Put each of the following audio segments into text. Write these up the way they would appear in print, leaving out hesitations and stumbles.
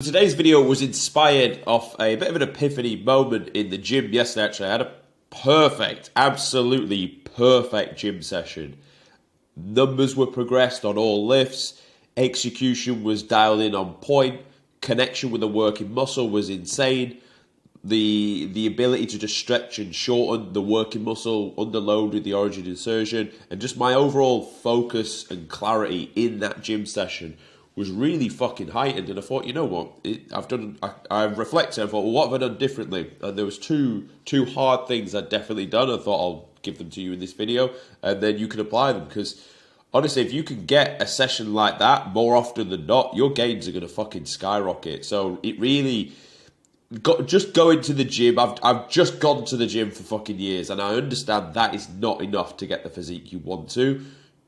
Today's video was inspired off a bit of an epiphany moment in the gym yesterday. Actually, I had a absolutely perfect gym session. Numbers were progressed on all lifts, execution was dialed in on point, connection with the working muscle was insane. The ability to just stretch and shorten the working muscle under load with the origin insertion, and just my overall focus and clarity in that gym session was really fucking heightened. And I thought, you know what, I reflected and thought, well, what have I done differently? And there was two hard things I'd definitely done. I thought I'll give them to you in this video, and then you can apply them. Because honestly, if you can get a session like that more often than not, your gains are going to fucking skyrocket. So it really, just going to the gym, I've just gone to the gym for fucking years, and I understand that is not enough to get the physique you want to.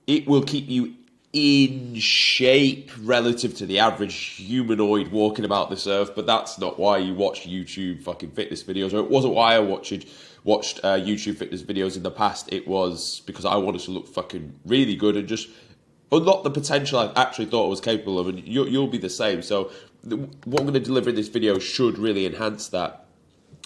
It will keep you in shape relative to the average humanoid walking about this earth, but that's not why you watch YouTube fucking fitness videos, or it wasn't why I watched YouTube fitness videos in the past. It was because I wanted to look fucking really good and just unlock the potential I actually thought I was capable of, and you'll be the same. So what I'm going to deliver in this video should really enhance that.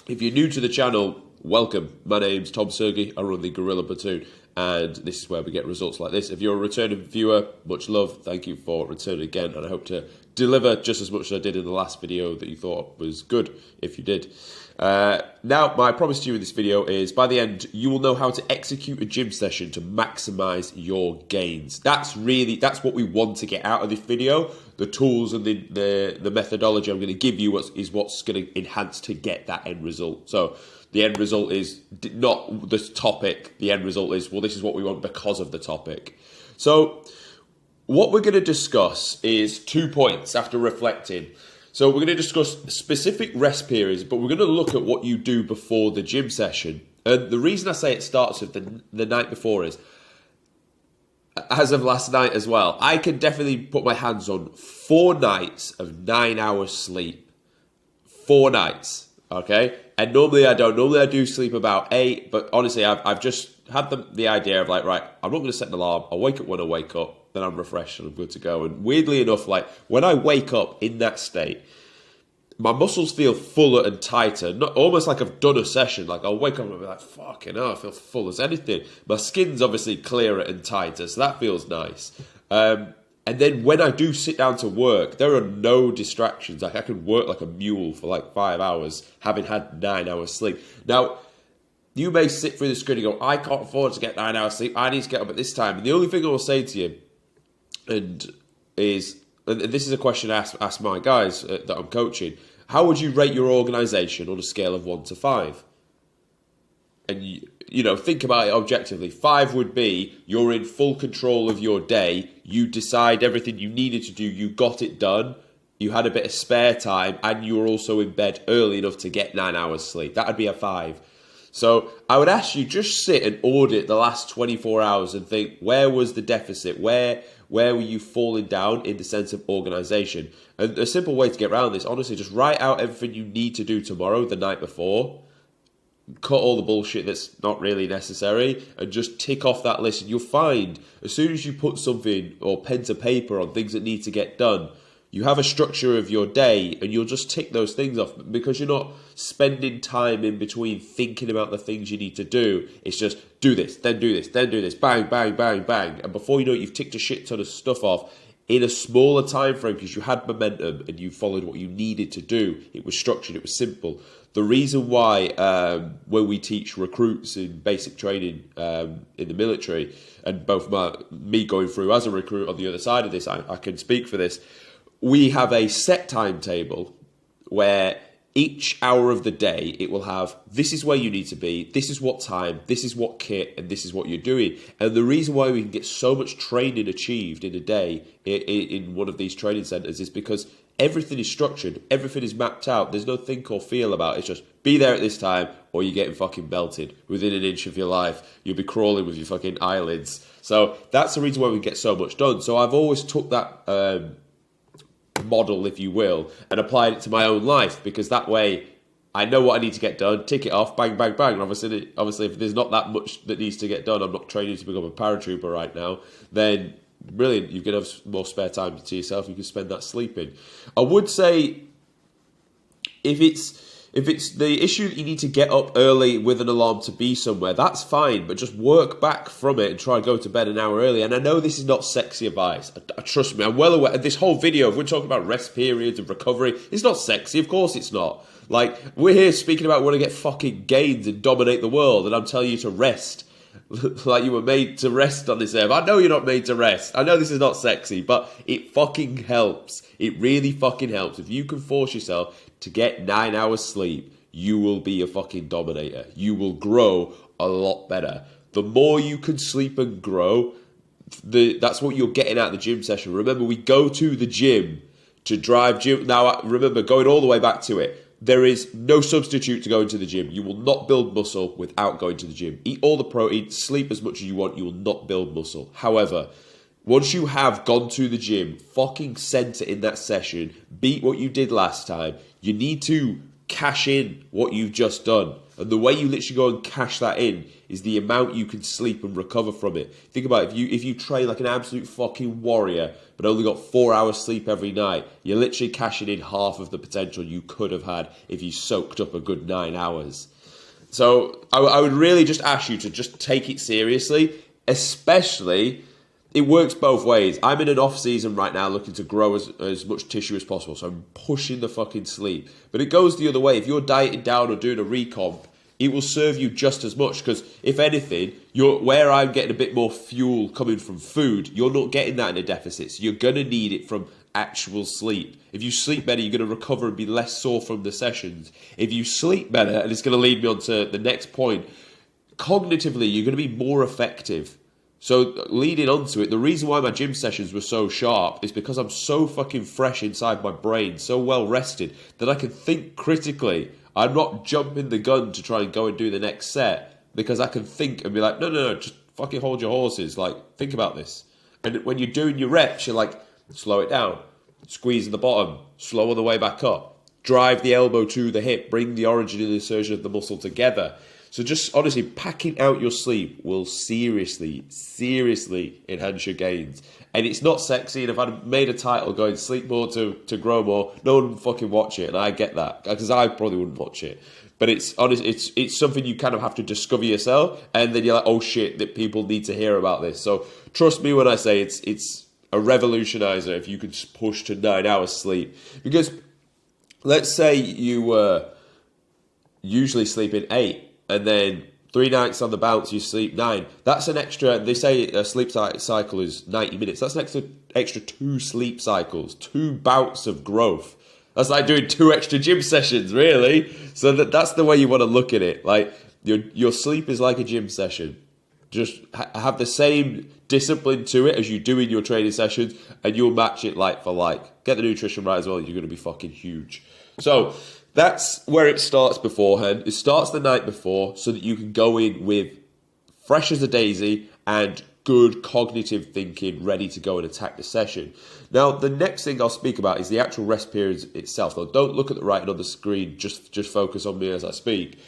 If you're new to the channel, welcome. My name's Tom Sergey. I run the Gorilla Platoon, and this is where we get results like this. If you're a returning viewer, much love. Thank you for returning again, and I hope to deliver just as much as I did in the last video that you thought was good, if you did. Now, my promise to you in this video is, by the end, you will know how to execute a gym session to maximize your gains. That's what we want to get out of this video. The tools and the methodology I'm going to give you is what's going to enhance to get that end result. So the end result is not the topic. The end result is, well, this is what we want because of the topic. So what we're going to discuss is 2 points after reflecting. So we're going to discuss specific rest periods, but we're going to look at what you do before the gym session. And the reason I say it starts with the night before is, as of last night as well, I can definitely put my hands on 4 nights of 9 hours sleep. 4 nights, okay? And normally I don't. Normally I do sleep about 8, but honestly, I've just had the idea of like, right, I'm not going to set an alarm. I'll wake up when I wake up. Then I'm refreshed and I'm good to go. And weirdly enough, like when I wake up in that state, my muscles feel fuller and tighter, not almost like I've done a session. Like I'll wake up and I'll be like, fucking hell, I feel full as anything. My skin's obviously clearer and tighter, so that feels nice. And then when I do sit down to work, there are no distractions. Like I can work like a mule for like 5 hours, having had 9 hours sleep. Now, you may sit through the screen and go, I can't afford to get 9 hours sleep. I need to get up at this time. And the only thing I will say to you, and this is a question I ask my guys that I'm coaching, how would you rate your organization on a scale of 1 to 5? And you know, think about it objectively. 5 would be you're in full control of your day. You decide everything you needed to do. You got it done. You had a bit of spare time, and you were also in bed early enough to get 9 hours sleep. That would be a 5. So I would ask you, just sit and audit the last 24 hours and think, where was the deficit? Where were you falling down in the sense of organization? And a simple way to get around this, honestly, just write out everything you need to do tomorrow, the night before. Cut all the bullshit that's not really necessary and just tick off that list. And you'll find as soon as you put something or pen to paper on things that need to get done, you have a structure of your day and you'll just tick those things off because you're not spending time in between thinking about the things you need to do. It's just do this, then do this, then do this, bang, bang, bang, bang. And before you know it, you've ticked a shit ton of stuff off in a smaller time frame because you had momentum and you followed what you needed to do. It was structured, it was simple. The reason why when we teach recruits in basic training in the military, and both me going through as a recruit on the other side of this, I can speak for this. We have a set timetable where each hour of the day it will have, this is where you need to be, this is what time, this is what kit, and this is what you're doing. And the reason why we can get so much training achieved in a day in one of these training centers is because everything is structured, everything is mapped out. There's no think or feel about it. It's just be there at this time or you're getting fucking belted within an inch of your life. You'll be crawling with your fucking eyelids. So that's the reason why we get so much done. So I've always took that model, if you will, and applied it to my own life because that way I know what I need to get done, tick it off, bang, bang, bang. And obviously, if there's not that much that needs to get done, I'm not training to become a paratrooper right now, then brilliant, you can have more spare time to yourself, you can spend that sleeping. I would say if it's the issue that you need to get up early with an alarm to be somewhere, that's fine, but just work back from it and try and go to bed an hour early. And I know this is not sexy advice. Trust me, I'm well aware. This whole video, if we're talking about rest periods and recovery, it's not sexy. Of course it's not. Like, we're here speaking about wanting to get fucking gains and dominate the world, and I'm telling you to rest. Like you were made to rest on this earth. I know you're not made to rest. I know this is not sexy, but it fucking helps. It really fucking helps. If you can force yourself to get 9 hours sleep, you will be a fucking dominator. You will grow a lot better. The more you can sleep and grow, that's what you're getting out of the gym session. Remember, we go to the gym to drive gym. Now, remember, going all the way back to it, there is no substitute to going to the gym. You will not build muscle without going to the gym. Eat all the protein, sleep as much as you want, you will not build muscle. However, once you have gone to the gym, fucking center in that session, beat what you did last time, you need to cash in what you've just done. And the way you literally go and cash that in is the amount you can sleep and recover from it. Think about it, if you train like an absolute fucking warrior, but only got 4 hours sleep every night, you're literally cashing in half of the potential you could have had if you soaked up a good 9 hours. So I would really just ask you to just take it seriously, especially, it works both ways. I'm in an off season right now looking to grow as much tissue as possible, so I'm pushing the fucking sleep. But it goes the other way. If you're dieting down or doing a recomp, it will serve you just as much, because if anything, where I'm getting a bit more fuel coming from food, you're not getting that in a deficit, so you're going to need it from actual sleep. If you sleep better, you're going to recover and be less sore from the sessions. If you sleep better, and it's going to lead me on to the next point, cognitively, you're going to be more effective. So leading on to it, the reason why my gym sessions were so sharp is because I'm so fucking fresh inside my brain, so well rested, that I can think critically. I'm not jumping the gun to try and go and do the next set, because I can think and be like, no, just fucking hold your horses. Like, think about this. And when you're doing your reps, you're like, slow it down, squeeze in the bottom, slow on the way back up, drive the elbow to the hip, bring the origin and the insertion of the muscle together. So just honestly, packing out your sleep will seriously enhance your gains. And it's not sexy, and if I'd made a title going sleep more to grow more, no one would fucking watch it, and I get that, because I probably wouldn't watch it. But it's honest, it's something you kind of have to discover yourself, and then you're like, oh shit, that people need to hear about this. So trust me when I say it's a revolutionizer if you can push to 9 hours sleep. Because let's say you were usually sleeping 8, and then 3 nights on the bounce you sleep 9. That's an extra, they say a sleep cycle is 90 minutes. That's an extra 2 sleep cycles, 2 bouts of growth. That's like doing 2 extra gym sessions, really. So that's the way you want to look at it. Like, your sleep is like a gym session. Just have the same discipline to it as you do in your training sessions, and you'll match it like for like. Get the nutrition right as well, you're going to be fucking huge. So that's where it starts beforehand. It starts the night before so that you can go in with fresh as a daisy and good cognitive thinking, ready to go and attack the session. Now, the next thing I'll speak about is the actual rest periods itself. Now, don't look at the writing on the screen, just focus on me as I speak.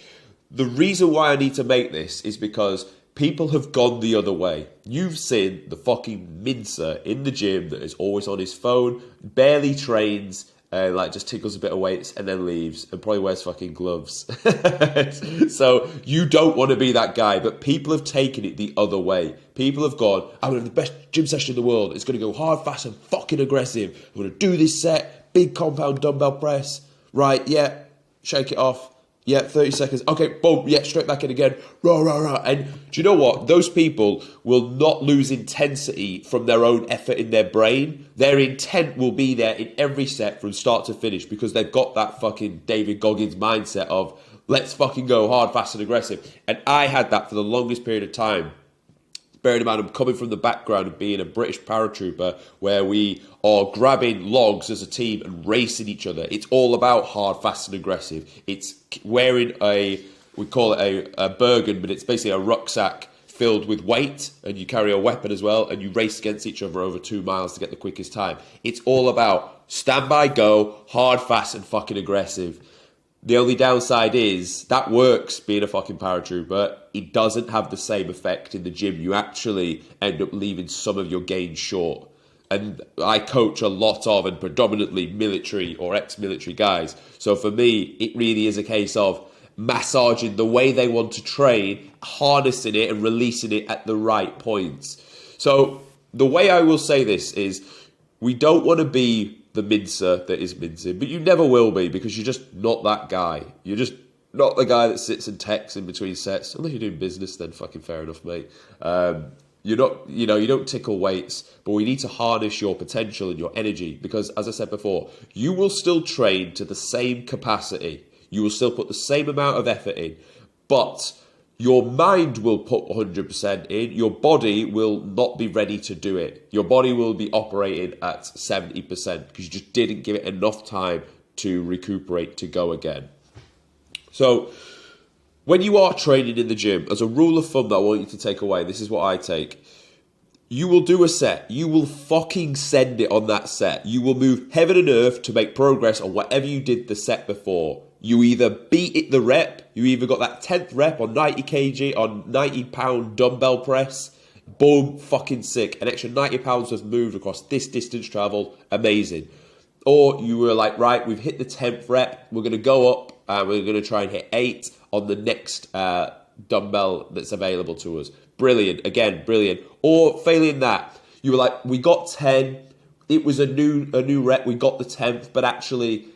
The reason why I need to make this is because people have gone the other way. You've seen the fucking mincer in the gym that is always on his phone, barely trains, like just tickles a bit of weights and then leaves and probably wears fucking gloves. So you don't want to be that guy, but people have taken it the other way. People have gone, I'm going to have the best gym session in the world. It's going to go hard, fast and fucking aggressive. I'm going to do this set, big compound dumbbell press. Right, yeah, shake it off. Yeah, 30 seconds. Okay, boom, yeah, straight back in again. Rah, rah, rah. And do you know what? Those people will not lose intensity from their own effort in their brain. Their intent will be there in every set from start to finish because they've got that fucking David Goggins mindset of let's fucking go hard, fast and aggressive. And I had that for the longest period of time. Bearing in mind, I'm coming from the background of being a British paratrooper where we are grabbing logs as a team and racing each other. It's all about hard, fast and aggressive. It's wearing we call it a Bergen, but it's basically a rucksack filled with weight, and you carry a weapon as well, and you race against each other over 2 miles to get the quickest time. It's all about stand by, go, hard, fast and fucking aggressive. The only downside is that works being a fucking paratrooper. It doesn't have the same effect in the gym. You actually end up leaving some of your gains short. And I coach a lot of and predominantly military or ex-military guys. So for me, it really is a case of massaging the way they want to train, harnessing it and releasing it at the right points. So the way I will say this is we don't want to be the mincer that is mincing, but you never will be because you're just not that guy. You're just not the guy that sits and texts in between sets. Unless you're doing business, then fucking fair enough, mate. You're not, you don't tickle weights, but we need to harness your potential and your energy because, as I said before, you will still train to the same capacity. You will still put the same amount of effort in, but your mind will put 100% in. Your body will not be ready to do it. Your body will be operating at 70% because you just didn't give it enough time to recuperate, to go again. So when you are training in the gym, as a rule of thumb that I want you to take away, this is what I take. You will do a set. You will fucking send it on that set. You will move heaven and earth to make progress on whatever you did the set before. You either beat it the rep, you either got that 10th rep on 90 kg, on 90 pound dumbbell press, boom, fucking sick. An extra 90 pounds was moved across this distance traveled, amazing. Or you were like, right, we've hit the 10th rep, we're going to go up, and we're going to try and hit 8 on the next dumbbell that's available to us. Brilliant, again, brilliant. Or failing that, you were like, we got 10, it was a new rep, we got the 10th, but actually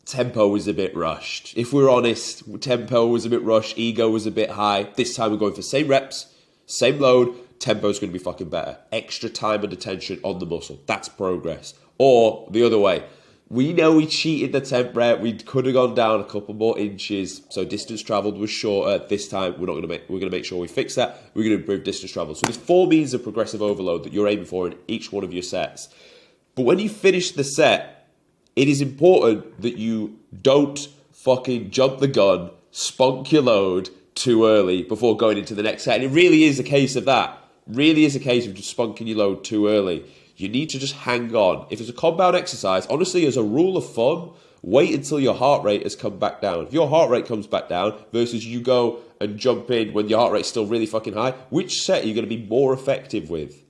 tempo was a bit rushed. If we're honest, tempo was a bit rushed, ego was a bit high. This time we're going for same reps, same load, tempo's going to be fucking better. Extra time and attention on the muscle. That's progress. Or the other way, we know we cheated the 10th rep. We could have gone down a couple more inches, so distance travelled was shorter. This time we're going to make sure we fix that. We're going to improve distance travelled. So there's 4 means of progressive overload that you're aiming for in each one of your sets. But when you finish the set, it is important that you don't fucking jump the gun, spunk your load too early before going into the next set. And it really is a case of that. Really is a case of just spunking your load too early. You need to just hang on. If it's a compound exercise, honestly, as a rule of thumb, wait until your heart rate has come back down. If your heart rate comes back down versus you go and jump in when your heart rate's still really fucking high, which set are you going to be more effective with?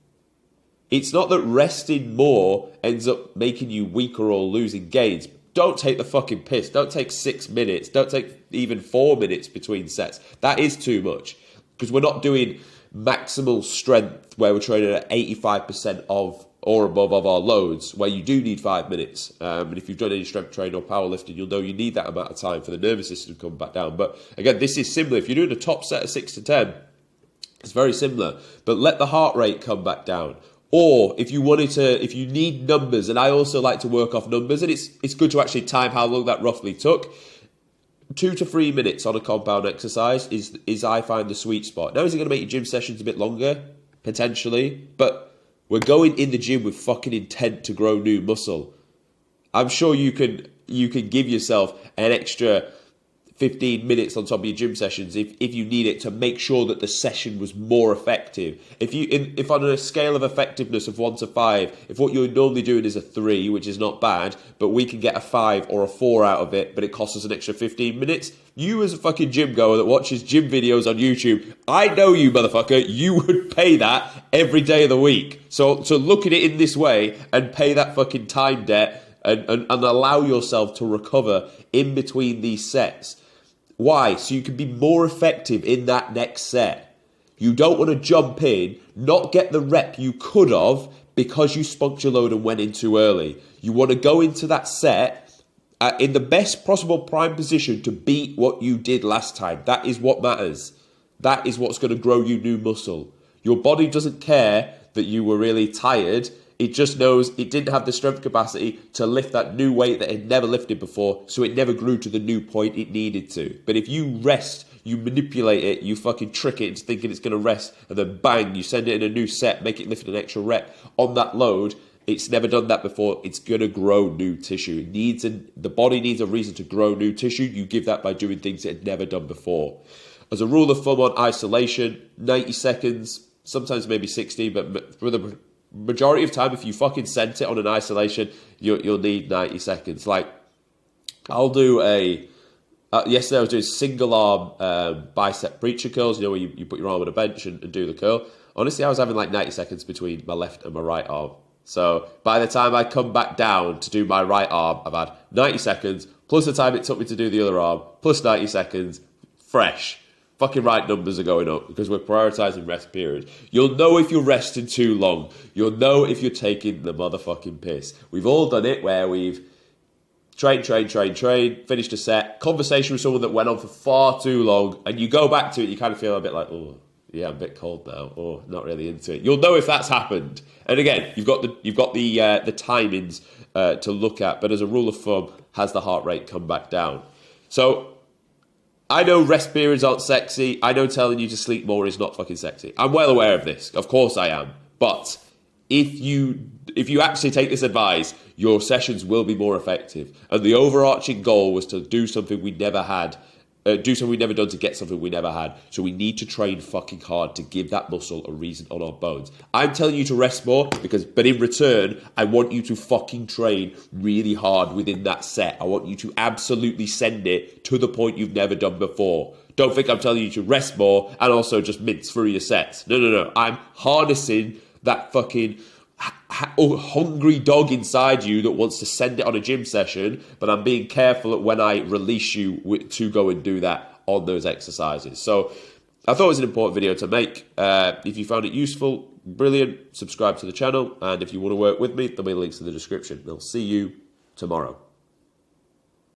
It's not that resting more ends up making you weaker or losing gains. Don't take the fucking piss. Don't take 6 minutes. Don't take even 4 minutes between sets. That is too much because we're not doing maximal strength where we're training at 85% of or above of our loads, where you do need 5 minutes. And if you've done any strength training or powerlifting, you'll know you need that amount of time for the nervous system to come back down. But again, this is similar. If you're doing a top set of 6 to 10, it's very similar. But let the heart rate come back down. Or if you need numbers, and I also like to work off numbers, and it's good to actually time how long that roughly took. 2 to 3 minutes on a compound exercise is I find the sweet spot. Now, is it going to make your gym sessions a bit longer? Potentially. But we're going in the gym with fucking intent to grow new muscle. I'm sure you can give yourself an extra 15 minutes on top of your gym sessions if you need it to make sure that the session was more effective. If on a scale of effectiveness of 1 to 5, if what you're normally doing is a 3, which is not bad, but we can get a 5 or a 4 out of it, but it costs us an extra 15 minutes, you as a fucking gym goer that watches gym videos on YouTube, I know you motherfucker, you would pay that every day of the week. So look at it in this way and pay that fucking time debt and allow yourself to recover in between these sets. Why? So you can be more effective in that next set. You don't want to jump in, not get the rep you could have because you spunked your load and went in too early. You want to go into that set in the best possible prime position to beat what you did last time. That is what matters. That is what's going to grow you new muscle. Your body doesn't care that you were really tired. It just knows it didn't have the strength capacity to lift that new weight that it never lifted before, so it never grew to the new point it needed to. But if you rest, you manipulate it, you fucking trick it into thinking it's going to rest, and then bang, you send it in a new set, make it lift an extra rep on that load, it's never done that before, it's going to grow new tissue. The body needs a reason to grow new tissue. You give that by doing things it had never done before. As a rule of thumb on isolation, 90 seconds, sometimes maybe 60, but for the majority of time, if you fucking sent it on an isolation, you'll need 90 seconds. Like, I'll do yesterday I was doing single arm bicep preacher curls, where you put your arm on a bench and do the curl. Honestly, I was having like 90 seconds between my left and my right arm. So by the time I come back down to do my right arm, I've had 90 seconds, plus the time it took me to do the other arm, plus 90 seconds, fresh. Fucking right numbers are going up because we're prioritizing rest periods. You'll know if you're resting too long. You'll know if you're taking the motherfucking piss. We've all done it where we've trained, finished a set, conversation with someone that went on for far too long, and you go back to it, you kind of feel a bit like, oh, yeah, I'm a bit cold now, or not really into it. You'll know if that's happened. And again, you've got the timings to look at, but as a rule of thumb, has the heart rate come back down? So I know rest periods aren't sexy. I know telling you to sleep more is not fucking sexy. I'm well aware of this. Of course I am. But if you actually take this advice, your sessions will be more effective. And the overarching goal was to do something we never had. Do something we've never done to get something we never had. So we need to train fucking hard to give that muscle a reason on our bones. I'm telling you to rest more but in return, I want you to fucking train really hard within that set. I want you to absolutely send it to the point you've never done before. Don't think I'm telling you to rest more and also just mince through your sets. No. I'm harnessing that fucking hungry dog inside you that wants to send it on a gym session, but I'm being careful at when I release you to go and do that on those exercises. So I thought it was an important video to make. If you found it useful, brilliant. Subscribe to the channel, and if you want to work with me, there'll be links in the description. I'll see you tomorrow.